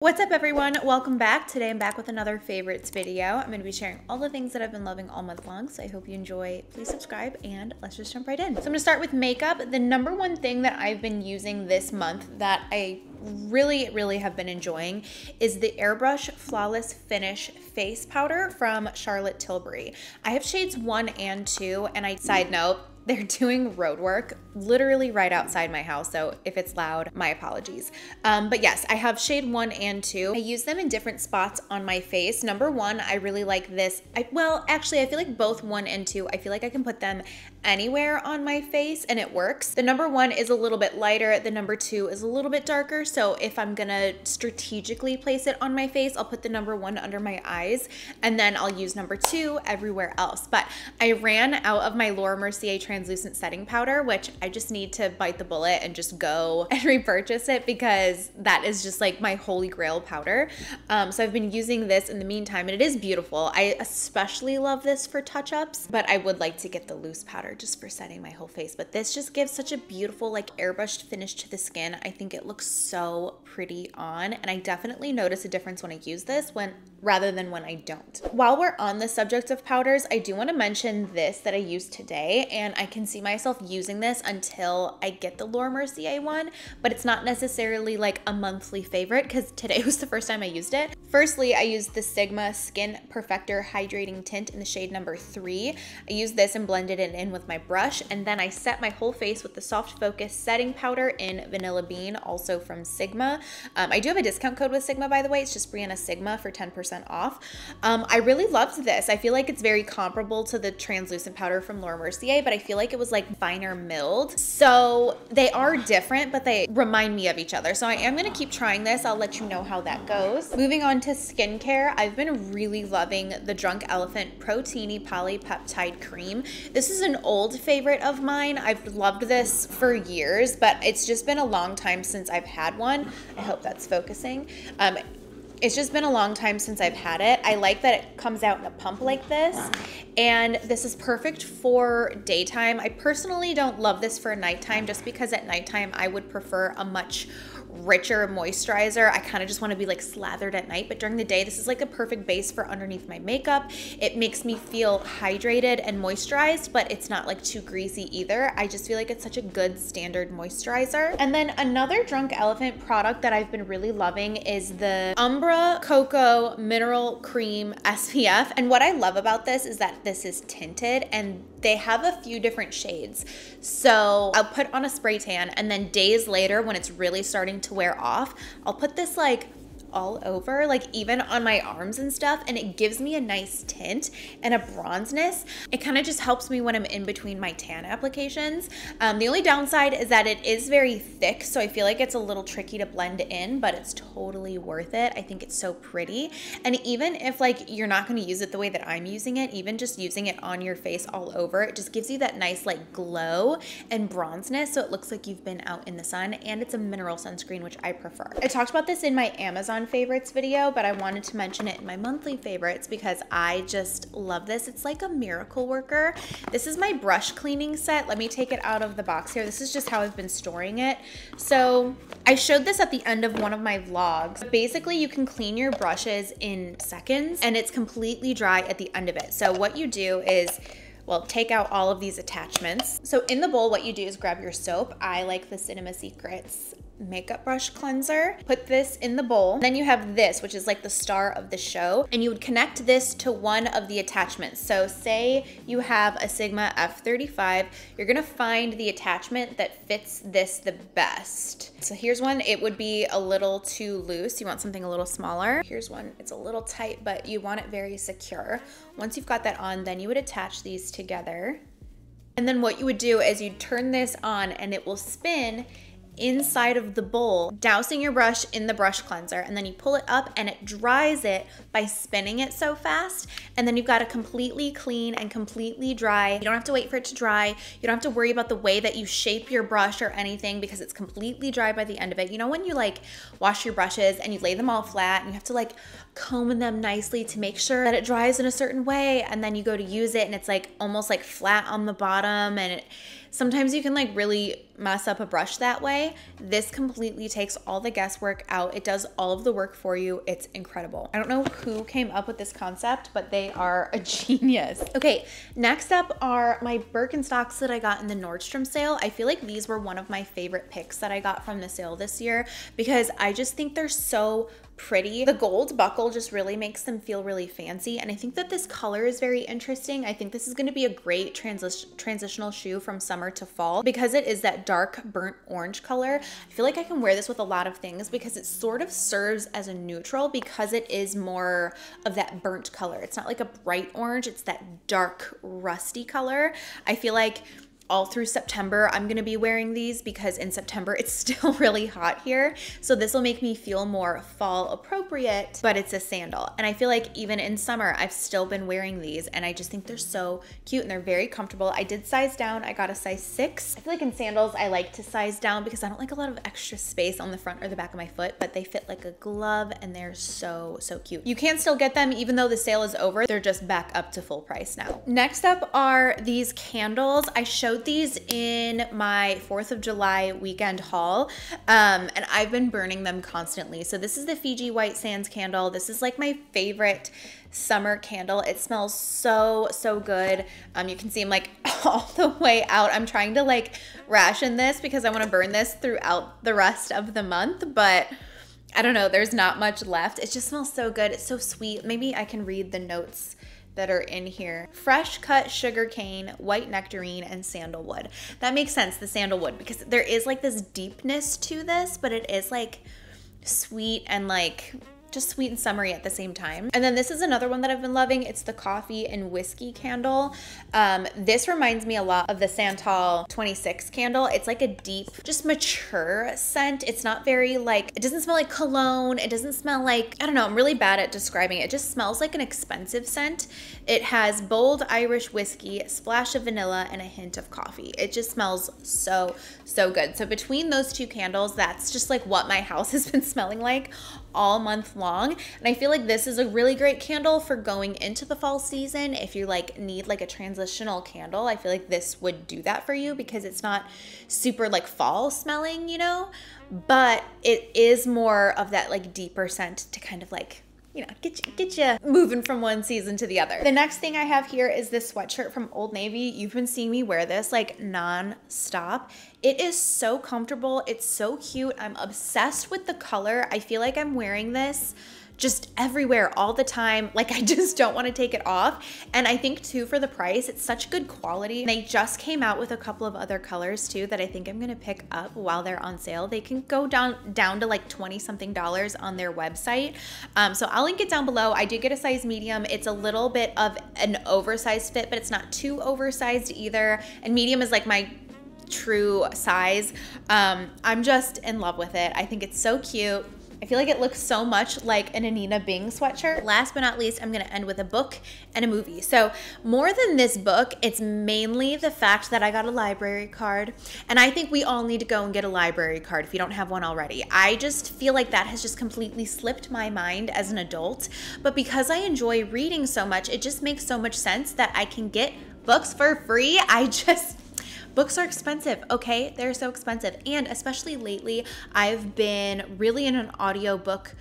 What's up everyone? Welcome back. Today I'm back with another favorites video. I'm going to be sharing all the things that I've been loving all month long, so I hope you enjoy. Please subscribe and let's just jump right in. So I'm going to start with makeup. The number one thing that I've been using this month that I really have been enjoying is the Airbrush Flawless Finish Face Powder from Charlotte Tilbury. I have shades 1 and 2, and side note, they're doing road work literally right outside my house, so if it's loud, my apologies. But yes, I have shade 1 and 2. I use them in different spots on my face. Number 1, I really like this. Well, actually, I feel like both 1 and 2, I feel like I can put them anywhere on my face and it works. The number 1 is a little bit lighter. The number 2 is a little bit darker. So if I'm gonna strategically place it on my face, I'll put the number 1 under my eyes and then I'll use number 2 everywhere else. But I ran out of my Laura Mercier translucent setting powder, which I just need to bite the bullet and just go and repurchase it because that is just like my holy grail powder. So I've been using this in the meantime and it is beautiful. I especially love this for touch-ups, but I would like to get the loose powder just for setting my whole face. But this just gives such a beautiful like airbrushed finish to the skin. I think it looks so pretty on, and I definitely notice a difference when I use this rather than when I don't. While we're on the subject of powders, I do want to mention this that I used today, and I can see myself using this until I get the Laura Mercier one, but it's not necessarily like a monthly favorite because today was the first time I used it. Firstly, I used the Sigma Skin Perfector Hydrating Tint in the shade number 3. I used this and blended it in with my brush, and then I set my whole face with the Soft Focus Setting Powder in Vanilla Bean, also from Sigma. I do have a discount code with Sigma, by the way. It's just Brianna Sigma for 10% off. I really loved this. I feel like it's very comparable to the translucent powder from Laura Mercier, but I feel like it was like finer milled. So they are different, but they remind me of each other. So I am going to keep trying this. I'll let you know how that goes. Moving on to skincare, I've been really loving the Drunk Elephant Proteiny Polypeptide Cream. This is an old favorite of mine. I've loved this for years, but it's just been a long time since I've had one. I hope that's focusing. It's just been a long time since I've had it. I like that it comes out in a pump like this, and this is perfect for daytime. I personally don't love this for nighttime just because at nighttime I would prefer a much richer moisturizer. I kind of just want to be like slathered at night, but during the day, this is like a perfect base for underneath my makeup. It makes me feel hydrated and moisturized, but it's not like too greasy either. I just feel like it's such a good standard moisturizer. And then another Drunk Elephant product that I've been really loving is the Umbra Cocoa Mineral Cream SPF. And what I love about this is that this is tinted and they have a few different shades. So I'll put on a spray tan and then days later when it's really starting to wear off, I'll put this like all over, like even on my arms and stuff, and it gives me a nice tint and a bronzeness. It kind of just helps me when I'm in between my tan applications. The only downside is that it is very thick, so I feel like it's a little tricky to blend in, but it's totally worth it. I think it's so pretty. And even if like you're not going to use it the way that I'm using it, even just using it on your face all over, it just gives you that nice like glow and bronzeness, so it looks like you've been out in the sun, and it's a mineral sunscreen, which I prefer. I talked about this in my Amazon favorites video, but I wanted to mention it in my monthly favorites because I just love this. It's like a miracle worker. This is my brush cleaning set. Let me take it out of the box here. This is just how I've been storing it. So I showed this at the end of one of my vlogs. Basically, you can clean your brushes in seconds and it's completely dry at the end of it. So what you do is, well, take out all of these attachments. So in the bowl, what you do is grab your soap. I like the Cinema Secrets makeup brush cleanser. Put this in the bowl. Then you have this, which is like the star of the show, and you would connect this to one of the attachments. So say you have a Sigma F35, you're gonna find the attachment that fits this the best. So here's one. It would be a little too loose. You want something a little smaller. Here's one. It's a little tight, but you want it very secure. Once you've got that on, then you would attach these together. And then what you would do is you'd turn this on and it will spin inside of the bowl, dousing your brush in the brush cleanser, and then you pull it up and it dries it by spinning it so fast, and then you've got a completely clean and completely dry. You don't have to wait for it to dry. You don't have to worry about the way that you shape your brush or anything because it's completely dry by the end of it. You know when you like wash your brushes and you lay them all flat and you have to like comb them nicely to make sure that it dries in a certain way, and then you go to use it and it's like almost like flat on the bottom, and sometimes you can like really mess up a brush that way. This completely takes all the guesswork out. It does all of the work for you. It's incredible. I don't know who came up with this concept, but they are a genius. Okay, next up are my Birkenstocks that I got in the Nordstrom sale. I feel like these were one of my favorite picks that I got from the sale this year because I just think they're so pretty. The gold buckle just really makes them feel really fancy, and I think that this color is very interesting. I think this is going to be a great transitional shoe from summer to fall because it is that dark burnt orange color. I feel like I can wear this with a lot of things because it sort of serves as a neutral because it is more of that burnt color. It's not like a bright orange, it's that dark rusty color. I feel like all through September, I'm gonna be wearing these because in September it's still really hot here. So this will make me feel more fall appropriate, but it's a sandal. And I feel like even in summer, I've still been wearing these and I just think they're so cute and they're very comfortable. I did size down, I got a size 6. I feel like in sandals, I like to size down because I don't like a lot of extra space on the front or the back of my foot, but they fit like a glove and they're so, so cute. You can still get them even though the sale is over. They're just back up to full price now. Next up are these candles. I showed these in my 4th of July weekend haul, and I've been burning them constantly. So this is the Fiji White Sands candle. This is like my favorite summer candle. It smells so, so good. You can see I'm like all the way out. I'm trying to like ration this because I want to burn this throughout the rest of the month, but I don't know, there's not much left. It just smells so good. It's so sweet. Maybe I can read the notes that are in here. Fresh cut sugar cane, white nectarine, and sandalwood. That makes sense, the sandalwood, because there is like this deepness to this, but it is like sweet and like just sweet and summery at the same time. And then this is another one that I've been loving. It's the coffee and whiskey candle. This reminds me a lot of the Santal 26 candle. It's like a deep, just mature scent. It's not very like, it doesn't smell like cologne. It doesn't smell like, I don't know, I'm really bad at describing it. It just smells like an expensive scent. It has bold Irish whiskey, a splash of vanilla, and a hint of coffee. It just smells so, so good. So between those two candles, that's just like what my house has been smelling like all month long. And I feel like this is a really great candle for going into the fall season. If you like need like a transitional candle, I feel like this would do that for you because it's not super like fall smelling, you know, but it is more of that like deeper scent to kind of like, you know, get you moving from one season to the other. The next thing I have here is this sweatshirt from Old Navy. You've been seeing me wear this like non-stop. It is so comfortable. It's so cute. I'm obsessed with the color. I feel like I'm wearing this just everywhere all the time. Like I just don't want to take it off. And I think too, for the price, it's such good quality. They just came out with a couple of other colors too that I think I'm gonna pick up while they're on sale. They can go down to like $20 something on their website. So I'll link it down below. I did get a size medium. It's a little bit of an oversized fit, but it's not too oversized either. And medium is like my true size. I'm just in love with it. I think it's so cute. I feel like it looks so much like an Anina Bing sweatshirt. Last but not least, I'm gonna end with a book and a movie. So more than this book, it's mainly the fact that I got a library card, and I think we all need to go and get a library card if you don't have one already. I just feel like that has just completely slipped my mind as an adult, but because I enjoy reading so much, it just makes so much sense that I can get books for free. Books are expensive, okay? They're so expensive. And especially lately, I've been really in an audiobook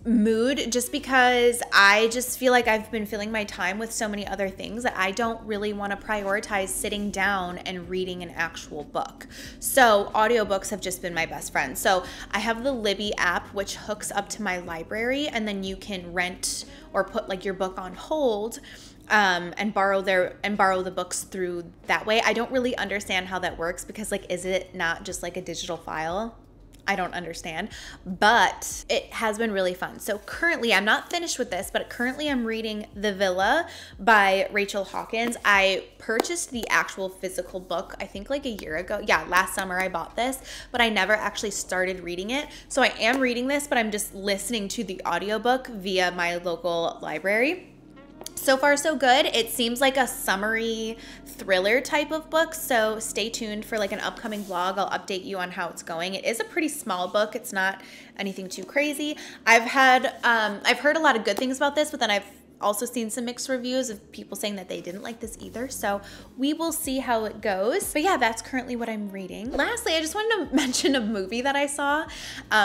mood just because I just feel like I've been filling my time with so many other things that I don't really want to prioritize sitting down and reading an actual book. So audiobooks have just been my best friend. So I have the Libby app, which hooks up to my library, and then you can rent or put like your book on hold and borrow the books through that way. I don't really understand how that works because like, is it not just like a digital file? I don't understand, but it has been really fun. So currently, I'm not finished with this, but currently I'm reading The Villa by Rachel Hawkins. I purchased the actual physical book, I think like a year ago. Yeah, last summer I bought this, but I never actually started reading it. So I am reading this, but I'm just listening to the audiobook via my local library. So far, so good. It seems like a summery thriller type of book, so stay tuned for like an upcoming vlog. I'll update you on how it's going. It is a pretty small book. It's not anything too crazy. I've heard a lot of good things about this, but then I've also seen some mixed reviews of people saying that they didn't like this either. So we will see how it goes. But yeah, that's currently what I'm reading. Lastly, I just wanted to mention a movie that I saw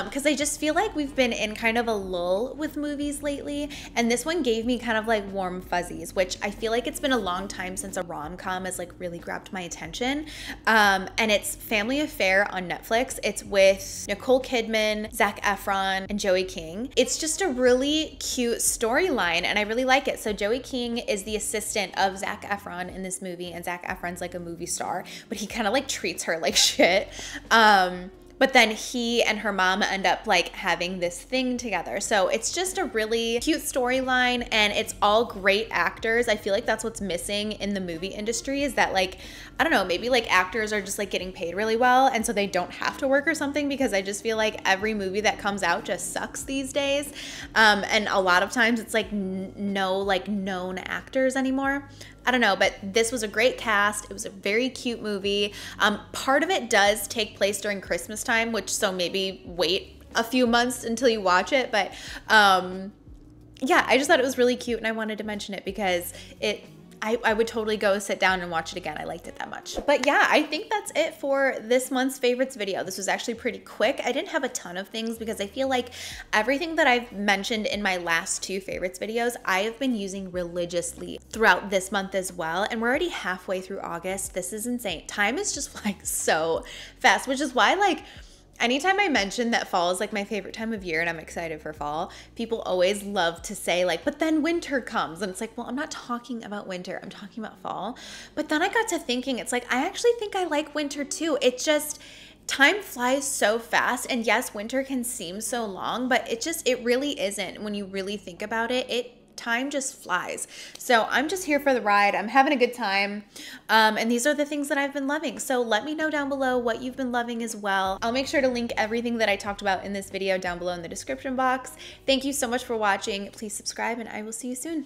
because I just feel like we've been in kind of a lull with movies lately. And this one gave me kind of like warm fuzzies, which I feel like it's been a long time since a rom-com has like really grabbed my attention. And it's Family Affair on Netflix. It's with Nicole Kidman, Zac Efron, and Joey King. It's just a really cute storyline and I really like it. So Joey King is the assistant of Zac Efron in this movie, and Zac Efron's like a movie star, but he kind of like treats her like shit. But then he and her mom end up like having this thing together. So it's just a really cute storyline and it's all great actors. I feel like that's what's missing in the movie industry is that like, I don't know, maybe like actors are just like getting paid really well and so they don't have to work or something, because I just feel like every movie that comes out just sucks these days. And a lot of times it's like no like known actors anymore. I don't know, but this was a great cast. It was a very cute movie. Part of it does take place during Christmas time, which so maybe wait a few months until you watch it. But yeah, I just thought it was really cute and I wanted to mention it because I would totally go sit down and watch it again. I liked it that much. But yeah, I think that's it for this month's favorites video. This was actually pretty quick. I didn't have a ton of things because I feel like everything that I've mentioned in my last 2 favorites videos, I have been using religiously throughout this month as well. And we're already halfway through August. This is insane. Time is just like so fast, which is why like anytime I mention that fall is like my favorite time of year and I'm excited for fall, people always love to say like, but then winter comes. And it's like, well, I'm not talking about winter. I'm talking about fall. But then I got to thinking, it's like, I actually think I like winter too. It just, time flies so fast. And yes, winter can seem so long, but it really isn't. When you really think about it, time just flies. So I'm just here for the ride. I'm having a good time. And these are the things that I've been loving. So let me know down below what you've been loving as well. I'll make sure to link everything that I talked about in this video down below in the description box. Thank you so much for watching. Please subscribe and I will see you soon.